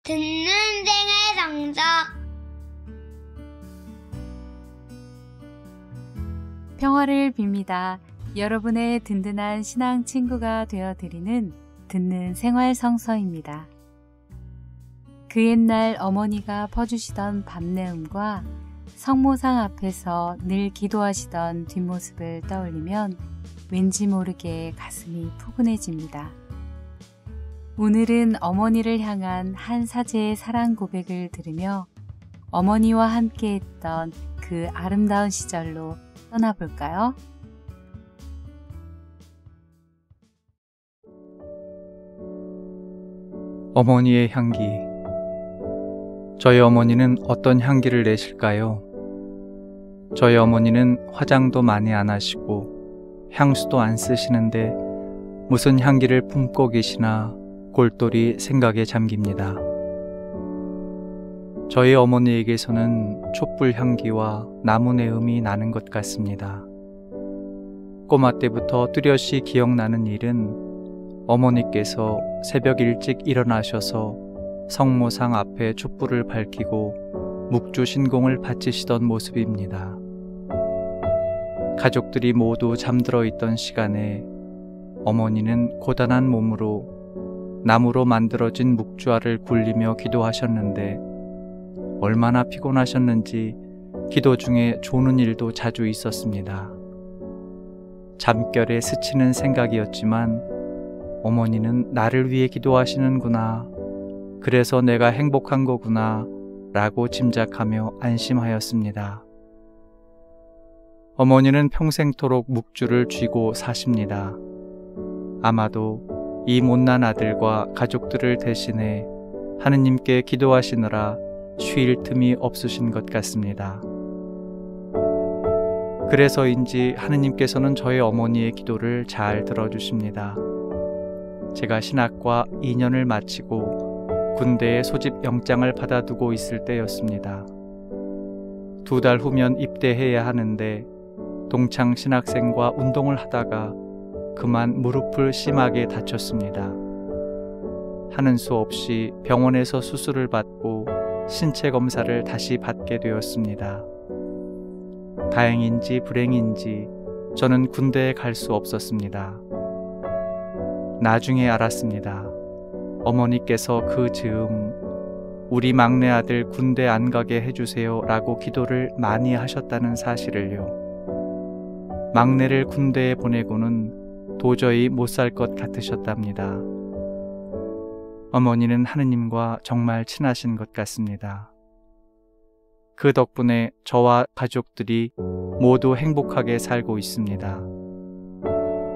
듣는 생의 성적. 평화를 빕니다. 여러분의 든든한 신앙 친구가 되어드리는 듣는 생활 성서입니다. 그 옛날 어머니가 퍼주시던 밤내음과 성모상 앞에서 늘 기도하시던 뒷모습을 떠올리면 왠지 모르게 가슴이 푸근해집니다. 오늘은 어머니를 향한 한 사제의 사랑 고백을 들으며 어머니와 함께했던 그 아름다운 시절로 떠나볼까요? 어머니의 향기. 저희 어머니는 어떤 향기를 내실까요? 저희 어머니는 화장도 많이 안 하시고 향수도 안 쓰시는데 무슨 향기를 품고 계시나 골똘히 생각에 잠깁니다. 저희 어머니에게서는 촛불 향기와 나무 내음이 나는 것 같습니다. 꼬마 때부터 뚜렷이 기억나는 일은 어머니께서 새벽 일찍 일어나셔서 성모상 앞에 촛불을 밝히고 묵주 신공을 바치시던 모습입니다. 가족들이 모두 잠들어 있던 시간에 어머니는 고단한 몸으로 나무로 만들어진 묵주알을 굴리며 기도하셨는데 얼마나 피곤하셨는지 기도 중에 조는 일도 자주 있었습니다. 잠결에 스치는 생각이었지만 어머니는 나를 위해 기도하시는구나, 그래서 내가 행복한 거구나 라고 짐작하며 안심하였습니다. 어머니는 평생토록 묵주를 쥐고 사십니다. 아마도 이 못난 아들과 가족들을 대신해 하느님께 기도하시느라 쉴 틈이 없으신 것 같습니다. 그래서인지 하느님께서는 저희 어머니의 기도를 잘 들어주십니다. 제가 신학과 2년을 마치고 군대에 소집 영장을 받아두고 있을 때였습니다. 2달 후면 입대해야 하는데 동창 신학생과 운동을 하다가 그만 무릎을 심하게 다쳤습니다. 하는 수 없이 병원에서 수술을 받고 신체 검사를 다시 받게 되었습니다. 다행인지 불행인지 저는 군대에 갈 수 없었습니다. 나중에 알았습니다. 어머니께서 그 즈음 우리 막내 아들 군대 안 가게 해주세요 라고 기도를 많이 하셨다는 사실을요. 막내를 군대에 보내고는 도저히 못 살 것 같으셨답니다. 어머니는 하느님과 정말 친하신 것 같습니다. 그 덕분에 저와 가족들이 모두 행복하게 살고 있습니다.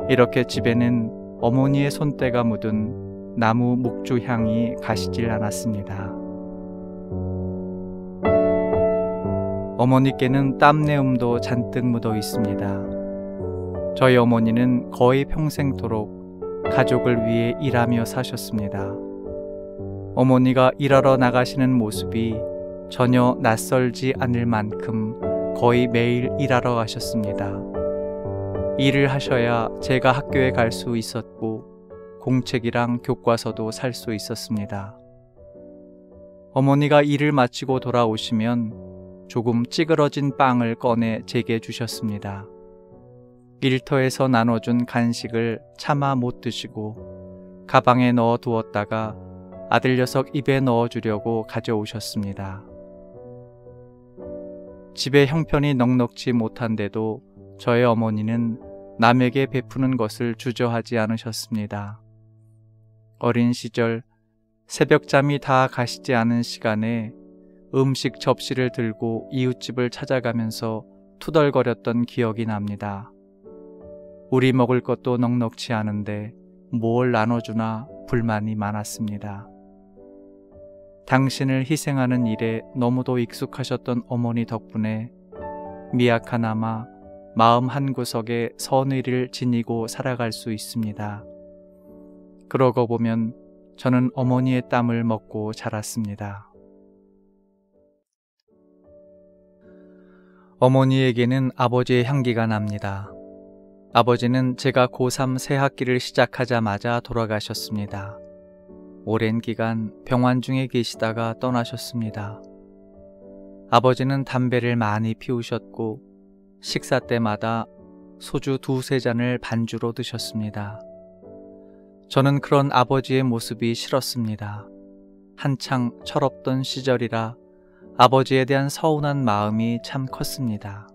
이렇게 집에는 어머니의 손때가 묻은 나무 묵주 향이 가시질 않았습니다. 어머니께는 땀내음도 잔뜩 묻어 있습니다. 저희 어머니는 거의 평생토록 가족을 위해 일하며 사셨습니다. 어머니가 일하러 나가시는 모습이 전혀 낯설지 않을 만큼 거의 매일 일하러 가셨습니다. 일을 하셔야 제가 학교에 갈 수 있었고 공책이랑 교과서도 살 수 있었습니다. 어머니가 일을 마치고 돌아오시면 조금 찌그러진 빵을 꺼내 제게 주셨습니다. 일터에서 나눠준 간식을 차마 못 드시고 가방에 넣어 두었다가 아들 녀석 입에 넣어주려고 가져오셨습니다. 집에 형편이 넉넉지 못한데도 저의 어머니는 남에게 베푸는 것을 주저하지 않으셨습니다. 어린 시절 새벽잠이 다 가시지 않은 시간에 음식 접시를 들고 이웃집을 찾아가면서 투덜거렸던 기억이 납니다. 우리 먹을 것도 넉넉지 않은데 뭘 나눠주나 불만이 많았습니다. 당신을 희생하는 일에 너무도 익숙하셨던 어머니 덕분에 미약하나마 마음 한구석에 선의를 지니고 살아갈 수 있습니다. 그러고 보면 저는 어머니의 땀을 먹고 자랐습니다. 어머니에게는 아버지의 향기가 납니다. 아버지는 제가 고3 새 학기를 시작하자마자 돌아가셨습니다. 오랜 기간 병환 중에 계시다가 떠나셨습니다. 아버지는 담배를 많이 피우셨고 식사 때마다 소주 2-3잔을 반주로 드셨습니다. 저는 그런 아버지의 모습이 싫었습니다. 한창 철없던 시절이라 아버지에 대한 서운한 마음이 참 컸습니다.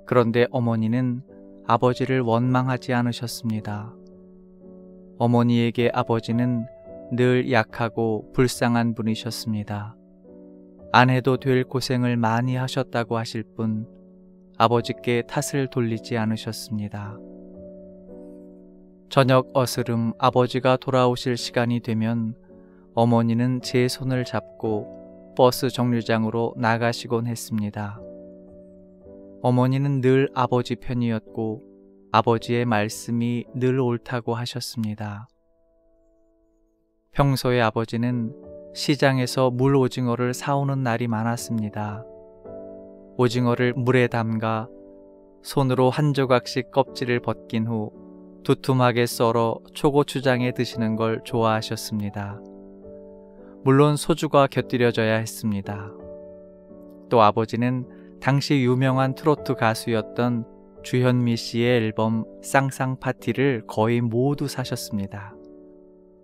그런데 어머니는 아버지를 원망하지 않으셨습니다. 어머니에게 아버지는 늘 약하고 불쌍한 분이셨습니다. 안 해도 될 고생을 많이 하셨다고 하실 뿐 아버지께 탓을 돌리지 않으셨습니다. 저녁 어스름 아버지가 돌아오실 시간이 되면 어머니는 제 손을 잡고 버스 정류장으로 나가시곤 했습니다. 어머니는 늘 아버지 편이었고 아버지의 말씀이 늘 옳다고 하셨습니다. 평소에 아버지는 시장에서 물 오징어를 사오는 날이 많았습니다. 오징어를 물에 담가 손으로 한 조각씩 껍질을 벗긴 후 두툼하게 썰어 초고추장에 드시는 걸 좋아하셨습니다. 물론 소주가 곁들여져야 했습니다. 또 아버지는 당시 유명한 트로트 가수였던 주현미 씨의 앨범 쌍쌍파티를 거의 모두 사셨습니다.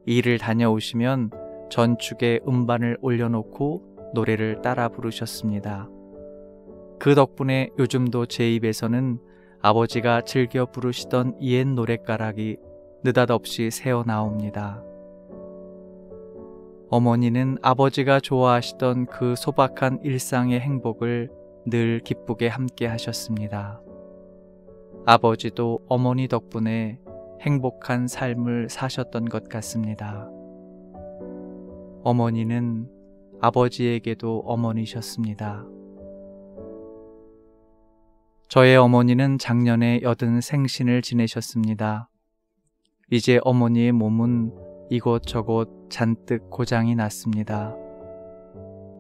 일을 다녀오시면 전축에 음반을 올려놓고 노래를 따라 부르셨습니다. 그 덕분에 요즘도 제 입에서는 아버지가 즐겨 부르시던 옛 노랫가락이 느닷없이 새어나옵니다. 어머니는 아버지가 좋아하시던 그 소박한 일상의 행복을 늘 기쁘게 함께 하셨습니다. 아버지도 어머니 덕분에 행복한 삶을 사셨던 것 같습니다. 어머니는 아버지에게도 어머니셨습니다. 저의 어머니는 작년에 80 생신을 지내셨습니다. 이제 어머니의 몸은 이곳저곳 잔뜩 고장이 났습니다.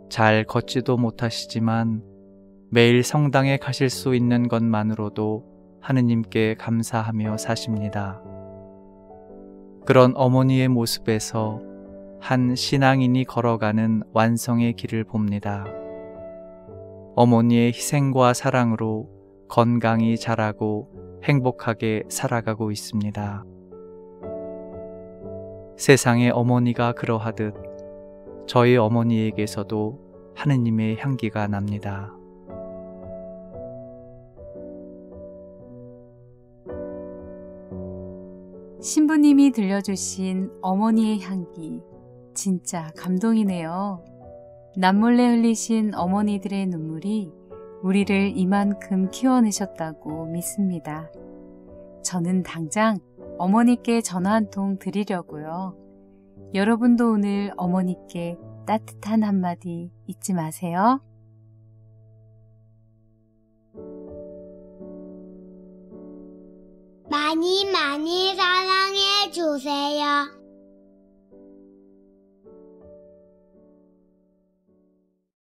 잘 걷지도 못하시지만 매일 성당에 가실 수 있는 것만으로도 하느님께 감사하며 사십니다. 그런 어머니의 모습에서 한 신앙인이 걸어가는 완성의 길을 봅니다. 어머니의 희생과 사랑으로 건강히 자라고 행복하게 살아가고 있습니다. 세상의 어머니가 그러하듯 저희 어머니에게서도 하느님의 향기가 납니다. 신부님이 들려주신 어머니의 향기, 진짜 감동이네요. 남몰래 흘리신 어머니들의 눈물이 우리를 이만큼 키워내셨다고 믿습니다. 저는 당장 어머니께 전화 한 통 드리려고요. 여러분도 오늘 어머니께 따뜻한 한마디 잊지 마세요. 많이 많이 사랑해 주세요.